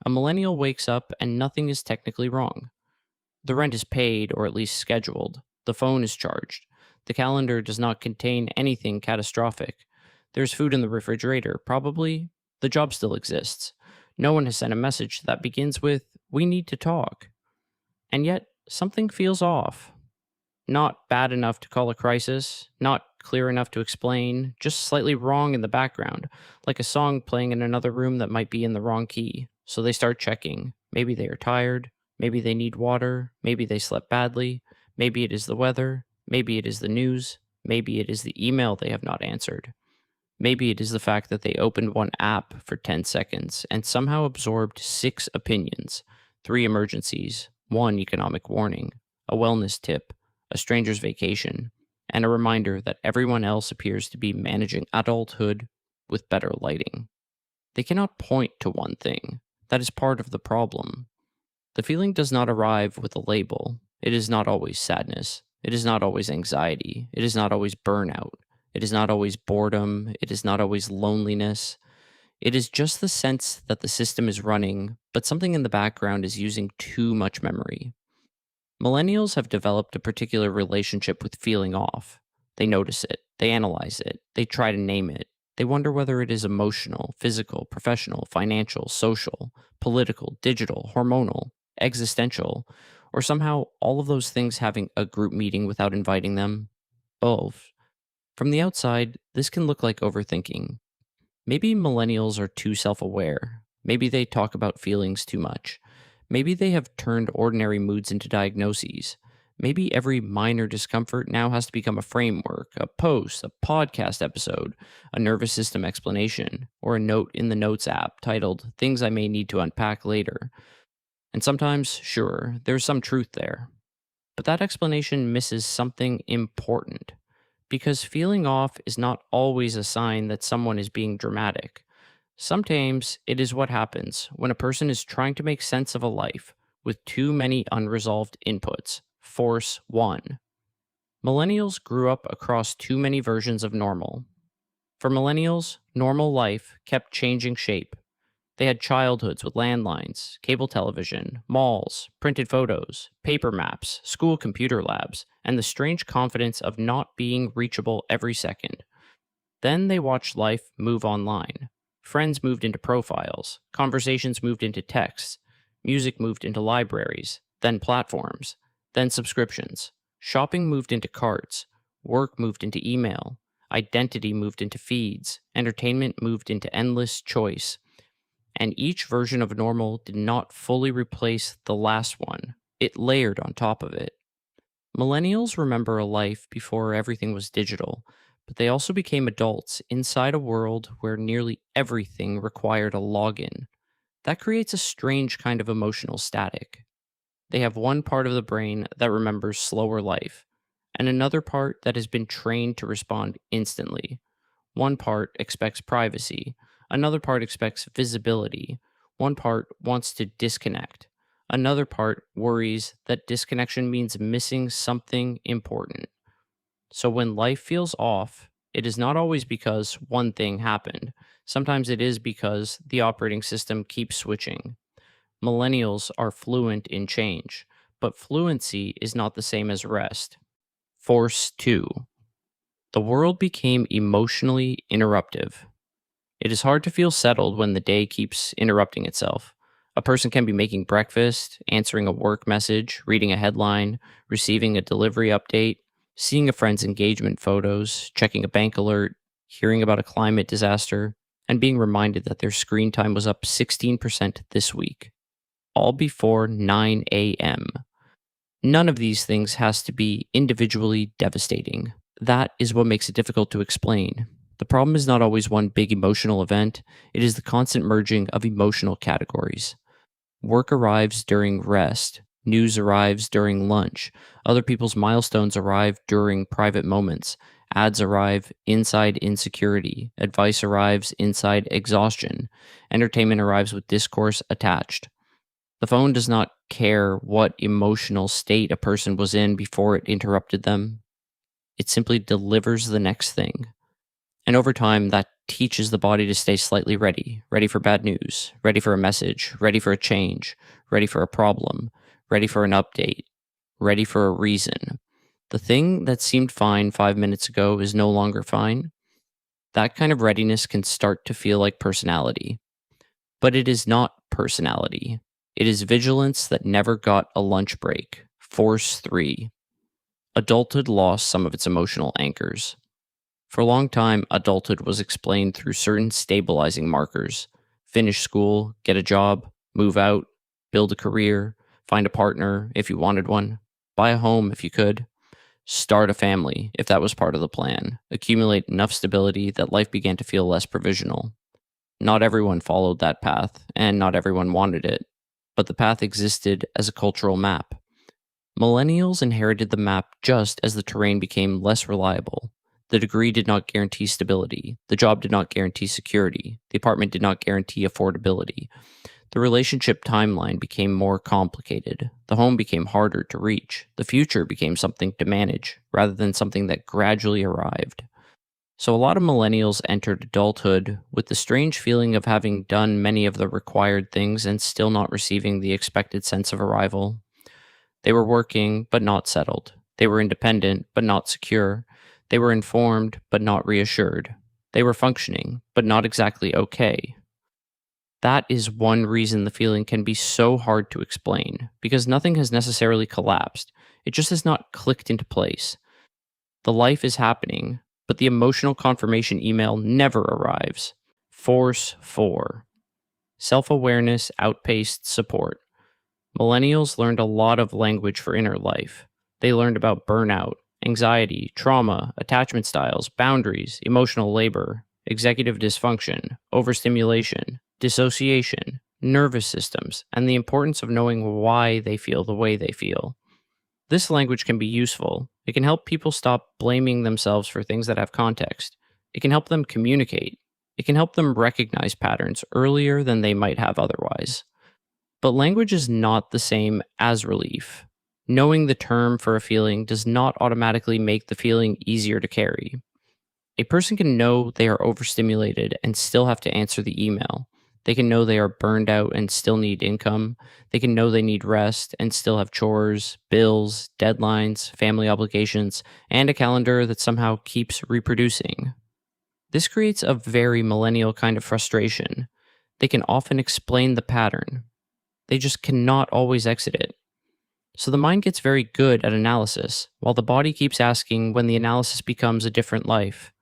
A millennial wakes up and nothing is technically wrong. The rent is paid, or at least scheduled. The phone is charged. The calendar does not contain anything catastrophic. There's food in the refrigerator, probably. The job still exists. No one has sent a message that begins with, "We need to talk." And yet, something feels off. Not bad enough to call a crisis, not clear enough to explain, just slightly wrong in the background, like a song playing in another room that might be in the wrong key. So they start checking. Maybe they are tired, maybe they need water, maybe they slept badly, maybe it is the weather, maybe it is the news, maybe it is the email they have not answered. Maybe it is the fact that they opened one app for 10 seconds and somehow absorbed 6 opinions, 3 emergencies, 1 economic warning, a wellness tip, a stranger's vacation, and a reminder that everyone else appears to be managing adulthood with better lighting. They cannot point to one thing. That is part of the problem. The feeling does not arrive with a label. It is not always sadness. It is not always anxiety. It is not always burnout. It is not always boredom. It is not always loneliness. It is just the sense that the system is running, but something in the background is using too much memory. Millennials have developed a particular relationship with feeling off. They notice it, they analyze it, they try to name it. They wonder whether it is emotional, physical, professional, financial, social, political, digital, hormonal, existential, or somehow all of those things having a group meeting without inviting them. Both. From the outside, this can look like overthinking. Maybe millennials are too self aware. Maybe they talk about feelings too much. Maybe they have turned ordinary moods into diagnoses. Maybe every minor discomfort now has to become a framework, a post, a podcast episode, a nervous system explanation, or a note in the Notes app titled Things I May Need to Unpack Later. And sometimes, sure, there's some truth there. But that explanation misses something important. Because feeling off is not always a sign that someone is being dramatic. Sometimes it is what happens when a person is trying to make sense of a life with too many unresolved inputs. Force 1. Millennials grew up across too many versions of normal. For millennials, normal life kept changing shape. They had childhoods with landlines, cable television, malls, printed photos, paper maps, school computer labs, and the strange confidence of not being reachable every second. Then they watched life move online. Friends moved into profiles, conversations moved into texts, music moved into libraries, then platforms, then subscriptions. Shopping moved into carts, work moved into email, identity moved into feeds, entertainment moved into endless choice. And each version of normal did not fully replace the last one, it layered on top of it. Millennials remember a life before everything was digital, but they also became adults inside a world where nearly everything required a login. That creates a strange kind of emotional static. They have one part of the brain that remembers slower life, and another part that has been trained to respond instantly. One part expects privacy, another part expects visibility, one part wants to disconnect, another part worries that disconnection means missing something important. So when life feels off, it is not always because one thing happened. Sometimes it is because the operating system keeps switching. Millennials are fluent in change, but fluency is not the same as rest. Force 2. The world became emotionally interruptive. It is hard to feel settled when the day keeps interrupting itself. A person can be making breakfast, answering a work message, reading a headline, receiving a delivery update, seeing a friend's engagement photos, checking a bank alert, hearing about a climate disaster, and being reminded that their screen time was up 16% this week, all before 9 a.m. None of these things has to be individually devastating. That is what makes it difficult to explain. The problem is not always one big emotional event, it is the constant merging of emotional categories. Work arrives during rest, news arrives during lunch, other people's milestones arrive during private moments, ads arrive inside insecurity, advice arrives inside exhaustion, entertainment arrives with discourse attached. The phone does not care what emotional state a person was in before it interrupted them. It simply delivers the next thing. And over time, that teaches the body to stay slightly ready, ready for bad news, ready for a message, ready for a change, ready for a problem, ready for an update, ready for a reason. The thing that seemed fine 5 minutes ago is no longer fine. That kind of readiness can start to feel like personality. But it is not personality. It is vigilance that never got a lunch break. Force 3. Adulthood lost some of its emotional anchors. For a long time, adulthood was explained through certain stabilizing markers: finish school, get a job, move out, build a career, find a partner if you wanted one, buy a home if you could, start a family if that was part of the plan, accumulate enough stability that life began to feel less provisional. Not everyone followed that path, and not everyone wanted it, but the path existed as a cultural map. Millennials inherited the map just as the terrain became less reliable. The degree did not guarantee stability. The job did not guarantee security. The apartment did not guarantee affordability. The relationship timeline became more complicated. The home became harder to reach. The future became something to manage rather than something that gradually arrived. So, a lot of millennials entered adulthood with the strange feeling of having done many of the required things and still not receiving the expected sense of arrival. They were working, but not settled. They were independent, but not secure. They were informed, but not reassured. They were functioning, but not exactly okay. That is one reason the feeling can be so hard to explain, because nothing has necessarily collapsed. It just has not clicked into place. The life is happening, but the emotional confirmation email never arrives. Force 4. Self awareness outpaced support. Millennials learned a lot of language for inner life. They learned about burnout, anxiety, trauma, attachment styles, boundaries, emotional labor, executive dysfunction, overstimulation, dissociation, nervous systems, and the importance of knowing why they feel the way they feel. This language can be useful. It can help people stop blaming themselves for things that have context. It can help them communicate. It can help them recognize patterns earlier than they might have otherwise. But language is not the same as relief. Knowing the term for a feeling does not automatically make the feeling easier to carry. A person can know they are overstimulated and still have to answer the email. They can know they are burned out and still need income. They can know they need rest and still have chores, bills, deadlines, family obligations, and a calendar that somehow keeps reproducing. This creates a very millennial kind of frustration. They can often explain the pattern. They just cannot always exit it. So the mind gets very good at analysis, while the body keeps asking when the analysis becomes a different life.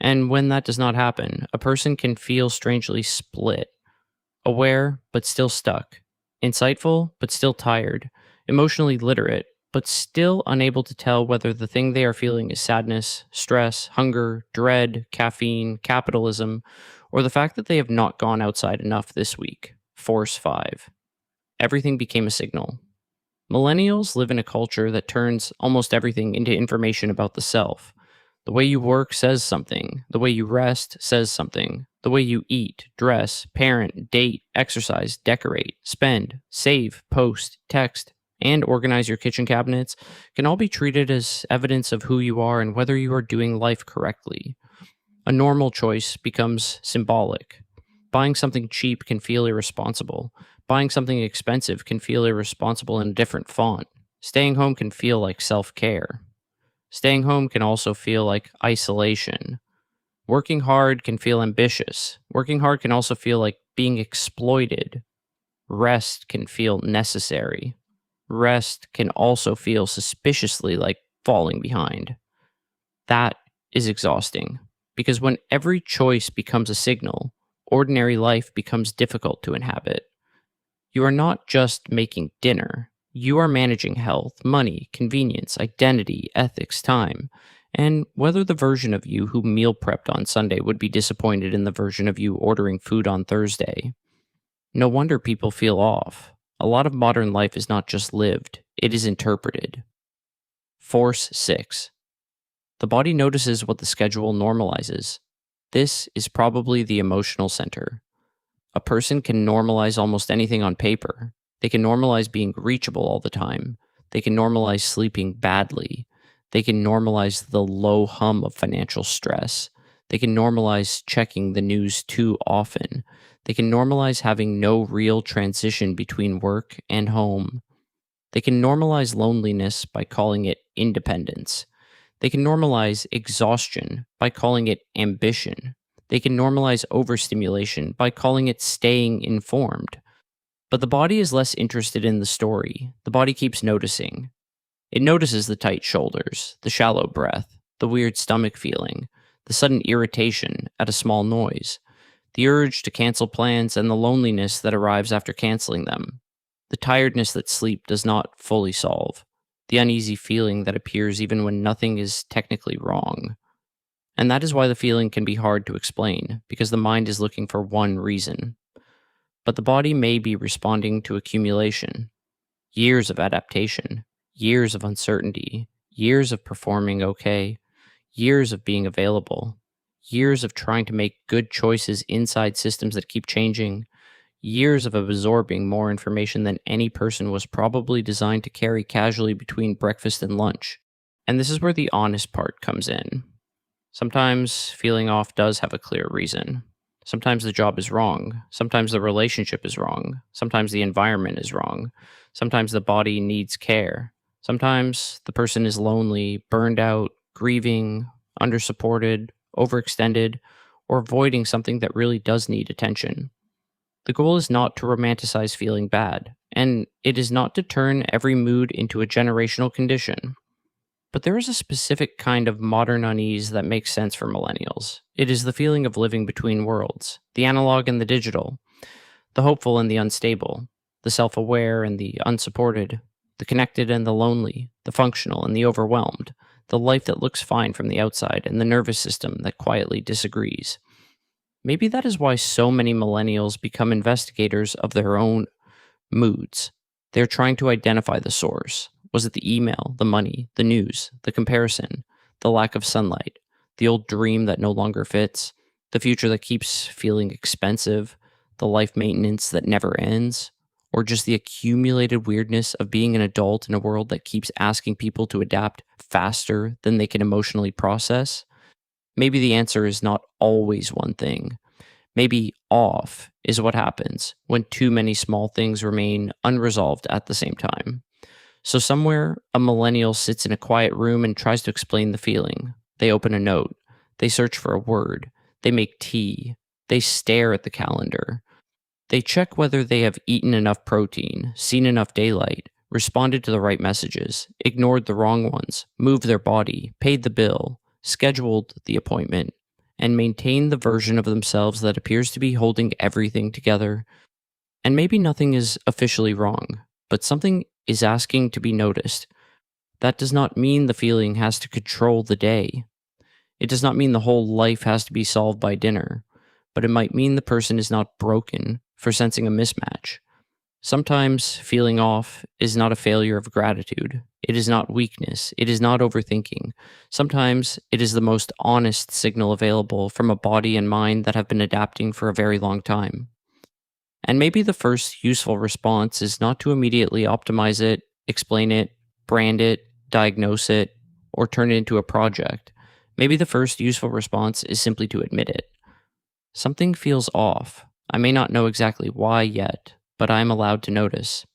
And when that does not happen, a person can feel strangely split. Aware, but still stuck. Insightful, but still tired. Emotionally literate, but still unable to tell whether the thing they are feeling is sadness, stress, hunger, dread, caffeine, capitalism, or the fact that they have not gone outside enough this week. Force 5. Everything became a signal. Millennials live in a culture that turns almost everything into information about the self. The way you work says something. The way you rest says something. The way you eat, dress, parent, date, exercise, decorate, spend, save, post, text, and organize your kitchen cabinets can all be treated as evidence of who you are and whether you are doing life correctly. A normal choice becomes symbolic. Buying something cheap can feel irresponsible. Buying something expensive can feel irresponsible in a different font. Staying home can feel like self-care. Staying home can also feel like isolation. Working hard can feel ambitious. Working hard can also feel like being exploited. Rest can feel necessary. Rest can also feel suspiciously like falling behind. That is exhausting, because when every choice becomes a signal, ordinary life becomes difficult to inhabit. You are not just making dinner. You are managing health, money, convenience, identity, ethics, time, and whether the version of you who meal prepped on Sunday would be disappointed in the version of you ordering food on Thursday. No wonder people feel off. A lot of modern life is not just lived, it is interpreted. Force 6. The body notices what the schedule normalizes. This is probably the emotional center. A person can normalize almost anything on paper. They can normalize being reachable all the time. They can normalize sleeping badly. They can normalize the low hum of financial stress. They can normalize checking the news too often. They can normalize having no real transition between work and home. They can normalize loneliness by calling it independence. They can normalize exhaustion by calling it ambition. They can normalize overstimulation by calling it staying informed. But the body is less interested in the story. The body keeps noticing. It notices the tight shoulders, the shallow breath, the weird stomach feeling, the sudden irritation at a small noise, the urge to cancel plans, and the loneliness that arrives after canceling them, the tiredness that sleep does not fully solve, the uneasy feeling that appears even when nothing is technically wrong. And that is why the feeling can be hard to explain, because the mind is looking for one reason. But the body may be responding to accumulation, years of adaptation, years of uncertainty, years of performing okay, years of being available, years of trying to make good choices inside systems that keep changing, years of absorbing more information than any person was probably designed to carry casually between breakfast and lunch. And this is where the honest part comes in. Sometimes feeling off does have a clear reason. Sometimes the job is wrong. Sometimes the relationship is wrong. Sometimes the environment is wrong. Sometimes the body needs care. Sometimes the person is lonely, burned out, grieving, undersupported, overextended, or avoiding something that really does need attention. The goal is not to romanticize feeling bad, and it is not to turn every mood into a generational condition. But there is a specific kind of modern unease that makes sense for millennials. It is the feeling of living between worlds, the analog and the digital, the hopeful and the unstable, the self aware and the unsupported, the connected and the lonely, the functional and the overwhelmed, the life that looks fine from the outside and the nervous system that quietly disagrees. Maybe that is why so many millennials become investigators of their own moods. They're trying to identify the source. Was it the email, the money, the news, the comparison, the lack of sunlight, the old dream that no longer fits, the future that keeps feeling expensive, the life maintenance that never ends, or just the accumulated weirdness of being an adult in a world that keeps asking people to adapt faster than they can emotionally process? Maybe the answer is not always one thing. Maybe off is what happens when too many small things remain unresolved at the same time. So, somewhere, a millennial sits in a quiet room and tries to explain the feeling. They open a note. They search for a word. They make tea. They stare at the calendar. They check whether they have eaten enough protein, seen enough daylight, responded to the right messages, ignored the wrong ones, moved their body, paid the bill, scheduled the appointment, and maintained the version of themselves that appears to be holding everything together. And maybe nothing is officially wrong, but something is asking to be noticed. That does not mean the feeling has to control the day. It does not mean the whole life has to be solved by dinner, but it might mean the person is not broken for sensing a mismatch. Sometimes feeling off is not a failure of gratitude. It is not weakness. It is not overthinking. Sometimes it is the most honest signal available from a body and mind that have been adapting for a very long time. And maybe the first useful response is not to immediately optimize it, explain it, brand it, diagnose it, or turn it into a project. Maybe the first useful response is simply to admit it. Something feels off. I may not know exactly why yet, but I am allowed to notice.